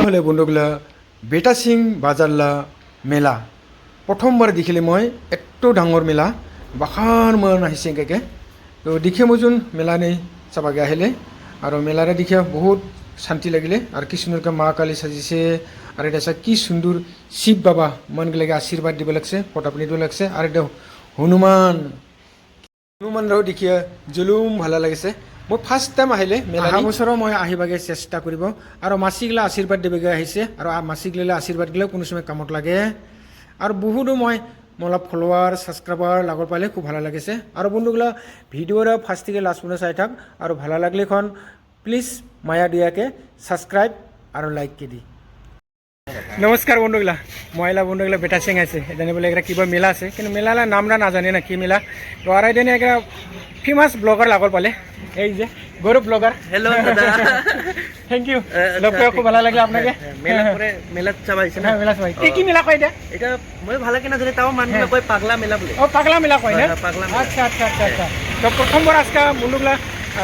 হলে বন্ধুগুলা বেটা সিং বাজারলা মেলা প্রথমবার দেখিলে মই একটু ডাঙর মেলা বাখার মন আহিছে এঁকে তো দেখে মজুন মেলা নেই চাবাগে আহিলে আর মেলারে দেখে বহুত শান্তি লাগিলে আর কি সুন্দরকে মা কালী সাজিছে আর এটা কি সুন্দর শিব বাবা মনগুলাকে আশীর্বাদ দিব লাগছে ফটাফটি দিব লাগছে আর এটা হনুমানরাও দেখিয়ে জুলুম ভালো লাগিছে মই ফার্স্ট টাইম আহিলে মেলা বছৰো মই আহিবাগে চেষ্টা কৰিব আৰু মাছিগিলা আশীৰ্বাদ দিবগে আহিছে আৰু মাছিগিলা আশীৰ্বাদ দিলেও কোনো সময় কামত লাগে আৰু বহুতো মই অলপ ফলোৱাৰ ছাবস্ক্ৰাইবাৰ লাগৰ পালে খুব ভালো লাগিছে আৰু বন্ধুগুলা ভিডিঅ'ৰ ফাৰ্ষ্ট থেকে লাষ্ট পর্যন্ত চাই থাক আৰু ভালো লাগলে এখন প্লিজ মায়া দিয়াকে সাবস্ক্রাইব আর লাইক কে দি নমস্কার বন্ধুগুলা মহিলা বন্ধুগুলা বেটা সিং আছে জানি বলে একটা কিবা মেলা আছে কিন্তু মেলার নামটা না জানি না কি মেলা তো আর এদিনে একটা ফেমাস ব্লগার লাগর পালে এই যে গৌরব ব্লগার হেল্ল' দাদা থ্যাংক ইউ লগ করে খুব ভালো লাগলে আপনাকে মেলা পরে মেলা চাবাইছে না মেলা চাবাই কি মেলা কয় এটা মই ভালো কিনা জানি তাও মানুহ কয় পাগলা মেলা বলে ও পাগলা মেলা কয় না পাগলা আচ্ছা আচ্ছা আচ্ছা আচ্ছা তো প্রথমবার আজকে বন্ধুগুলা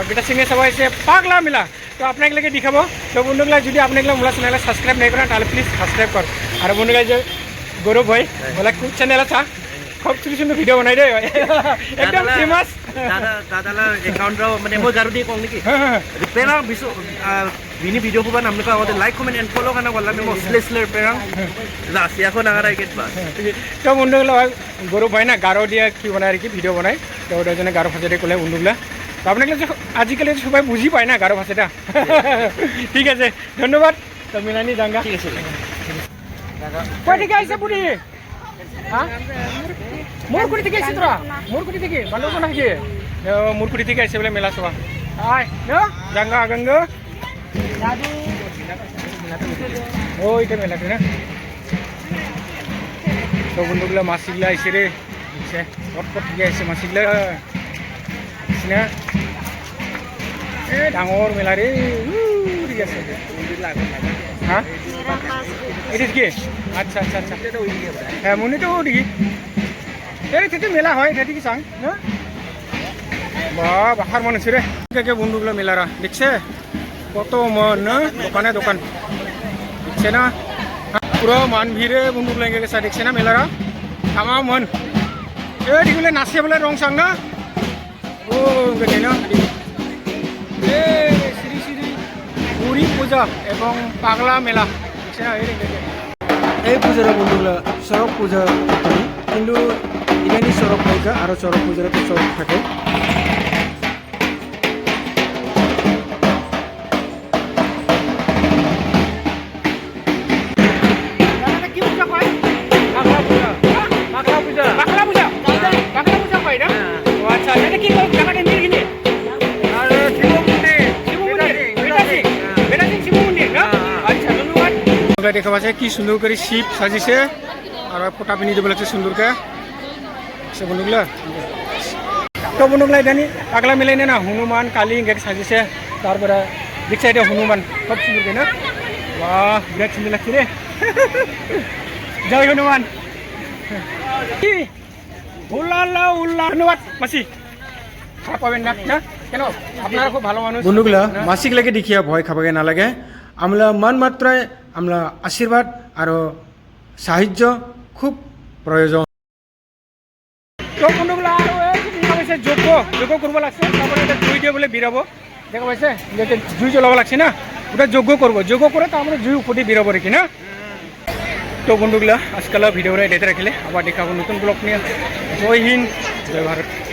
বেটা সিংয়ে চাবাইছে পাগলা মেলা তো আপনাকে দেখাবো তো বন্ধুগুলা যদি আপনাকে মোলা চ্যানেলে সাবস্ক্রাইব নাই করেন তাহলে প্লিজ সাবস্ক্রাইব কর আর বন্ধুগুলা যে গৌরব ভাই বলে খুব চ্যানেল আছে খুব সুন্দর সুন্দর ভিডিও বানাই দে একদম ফেমাস দাদালা একাউন্টরাও মানে মই গাৰু দি কওঁ নেকি ৰিপেয়াৰ বিনি ভিডিঅ' পুবা নামনে আগতে লাইক কমেন্ট এন্ড ফলো কানা বললাম মই স্লেসলে রিপেয়ার লাস্ট এখন আগার আইকেট বাস তো বন্ধুগুলা গৌরব ভাই না গারো দিয়ে কি বানায় আর কি ভিডিও বানায় তো ওটার জন্য গারো ভাষাটা করলে বন্ধুগুলা তো আপনাকে আজকাল সবাই বুঝি পায় না গারো ভাষাটা ঠিক আছে ধন্যবাদ তো মিলানি জাঙ্গা ঠিক আছে কয় থেকে আইসা বুড়ি মোরকুড়ি থেকে আইসি তোরা মোরকুড়ি থেকে ভালো তো নাকি মোরকুড়ি থেকে আইসে বলে মেলা সভা আয় জাঙ্গা গঙ্গ ওইটা মেলাতে না তো বন্ধুগুলা মাছিগুলা আইসে রে পটপট থেকে আইসে মাছিগুলা না ডাঙর মেলা রে ঠিক আছে হ্যাঁ এটা কি আচ্ছা আচ্ছা আচ্ছা হ্যাঁ মনে তো দেখি এই মেলা হয় এটা কি চাং বা বাহার মনে আছে রে কে বন্ধুগুলো মেলারা দেখছে কত মন না দোকানে দোকান দেখছে না পুরো মান ভিড়ে বন্ধুগুলো গেছে দেখছে না মেলারা আমার মন এইগুলো নাচে বলে রং চাং না ও দেখে না শ্রী শ্রী পুরী পূজা এবং পাগলা মেলা দেখছে না এই পূজার বন্ধুগুলো চড়ক পূজা কিন্তু ইরানি চড়ক নায়িকা আর চড়ক পূজার চড়ক থাকে দেখা পাচ্ছে কি সুন্দর করে শিব সাজিছে আর ফোটা পিনি দিব লাগছে সুন্দরকে সে বন্ধুগুলা তো বন্ধুগুলা এটা পাগলা মিলাই না হনুমান কালী ইংকে সাজিছে তারপরে দেখছে এটা হনুমান খুব সুন্দর না বাহ বিরাট সুন্দর লাগছে রে জয় হনুমান কি উল্লাহ উল্লাহ ধন্যবাদ মাসি খারাপ পাবেন না না কেন আপনারা খুব ভালো মানুষ বন্ধুগুলা মাসিগুলাকে দেখিয়া ভয় খাবাগে না লাগে আমরা মান মাত্রায় আমরা আশীর্বাদ আর সাহায্য খুব প্রয়োজন তো বন্ধুগুলা আর যোগ্য যোগ্য করবো লাগছে তারপরে এটা জুই দিয়ে বলে বিরাবো দেখা পাইছে জুই জ্বলাব লাগছে না ওটা যোগ্য করবো যোগ্য করে তারপরে জুই উপরে বিরাবো রেখে না তো বন্ধুগুলা আজকাল ভিডিওটা এটাতে রাখিলে আবার দেখাবো নতুন ব্লগ নিয়ে জয় হিন্দ জয় ভারত।